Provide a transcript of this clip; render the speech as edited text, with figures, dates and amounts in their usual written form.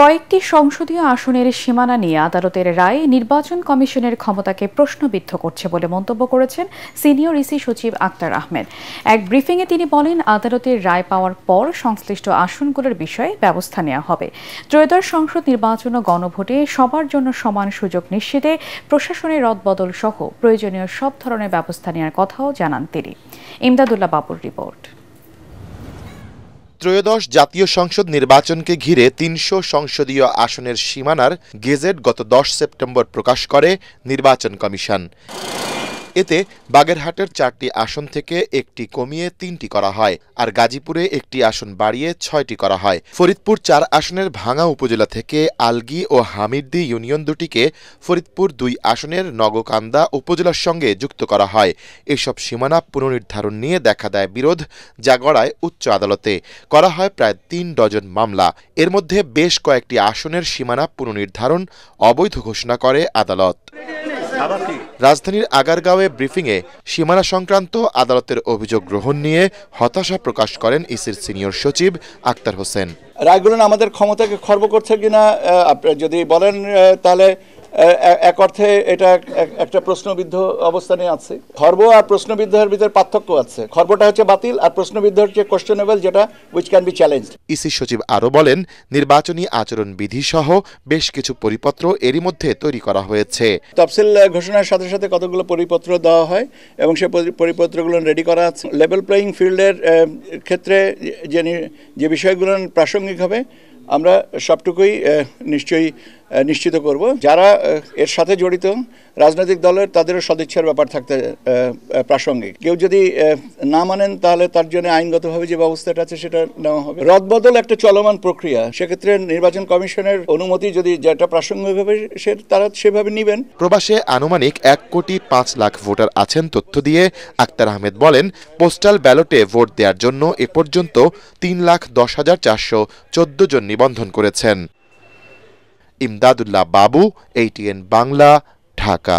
কয়েকটি সংসদীয় আসনের সীমানা নিয়ে আদালতের রায় নির্বাচন কমিশনের ক্ষমতাকে প্রশ্নবিদ্ধ করছে বলে মন্তব্য করেছেন সিনিয়র ইসি সচিব আক্তার আহমেদ। এক ব্রিফিংয়ে তিনি বলেন, আদালতের রায় পাওয়ার পর সংশ্লিষ্ট আসনগুলোর বিষয়ে ব্যবস্থা নেওয়া হবে। ত্রয়োদশ সংসদ নির্বাচন ও গণভোটে সবার জন্য সমান সুযোগ নিশ্চিতে প্রশাসনের রদবদল সহ প্রয়োজনীয় সব ধরনের ব্যবস্থা নেওয়ার কথাও জানান তিনি। ইমদাদুল্লাহ বাবুর রিপোর্ট। ত্রয়োদশ জাতীয় সংসদ নির্বাচনকে ঘিরে ৩০০ সংসদীয় আসনের সীমানার গেজেট গত ১০ সেপ্টেম্বর প্রকাশ করে নির্বাচন কমিশন। এতে বাগেরহাটের ৪টি আসন থেকে একটি কমিয়ে ৩টি করা হয়, আর গাজীপুরে একটি আসন বাড়িয়ে ৬টি করা হয়। ফরিদপুর ৪ আসনের ভাঙা উপজেলা থেকে আলগী ও হামিরদী ইউনিয়ন দুটিকে ফরিদপুর ২ আসনের নগকান্দা উপজেলার সঙ্গে যুক্ত করা হয়। এসব সীমানা পুনর্নির্ধারণ নিয়ে দেখা দেয় বিরোধ, যা গড়ায় উচ্চ আদালতে। করা হয় প্রায় ৩ ডজন মামলা। এর মধ্যে বেশ কয়েকটি আসনের সীমানা পুনর্নির্ধারণ অবৈধ ঘোষণা করে আদালত। রাজধানীর আগারগাঁওয়ে ব্রিফিংয়ে সীমানা সংক্রান্ত আদালতের অভিযোগ গ্রহণ নিয়ে হতাশা প্রকাশ করেন ইসির সিনিয়র সচিব আক্তার হোসেন। রায়গুলো আমাদের ক্ষমতাকে খর্ব করছে কিনা যদি বলেন, তাহলে এক অর্থে এটা একটা প্রশ্নবিদ্ধ অবস্থানে আছে। খর্ব আর প্রশ্নবিদ্ধের ভিতরে পার্থক্য আছে। খর্বটা হচ্ছে বাতিল, আর প্রশ্নবিদ্ধ হচ্ছে কোয়েশ্চনেবল, যেটা which can be challenged. EC সচিব আরও বলেন, নির্বাচনী আচরণ বিধি সহ বেশ কিছু পরিপত্র এরই মধ্যে তৈরি করা হয়েছে। তফসিল ঘোষণার সাথে সাথে কতগুলো পরিপত্র দেওয়া হয় এবং সেই পরিপত্রগুলো রেডি করা আছে। লেভেল প্লেয়িং ফিল্ডের ক্ষেত্রে যে বিষয়গুলো প্রাসঙ্গিক হবে, আমরা সবটুকুই নিশ্চয়ই নিশ্চিত করব। যারা এর সাথে জড়িত রাজনৈতিক দলের, তাদেরও সদিচ্ছার ব্যাপার থাকতে প্রাসঙ্গিক। কেউ যদি না মানেন, তাহলে তার জন্য আইনগতভাবে যে ব্যবস্থাটা আছে সেটা নেওয়া হবে। রদবদল একটা চলমান প্রক্রিয়া, সেক্ষেত্রে নির্বাচন কমিশনের অনুমতি যদি যেটা প্রাসঙ্গিক হবে তারা সেভাবে নেবেন। প্রবাসে আনুমানিক ১,৫,০০,০০০ ভোটার আছেন তথ্য দিয়ে আক্তার আহমেদ বলেন, পোস্টাল ব্যালটে ভোট দেওয়ার জন্য এ পর্যন্ত ৩,১০,৪১৪ জন নিবন্ধন করেছেন। ইমদাদুল্লাহ বাবু, ATN বাংলা, ঢাকা।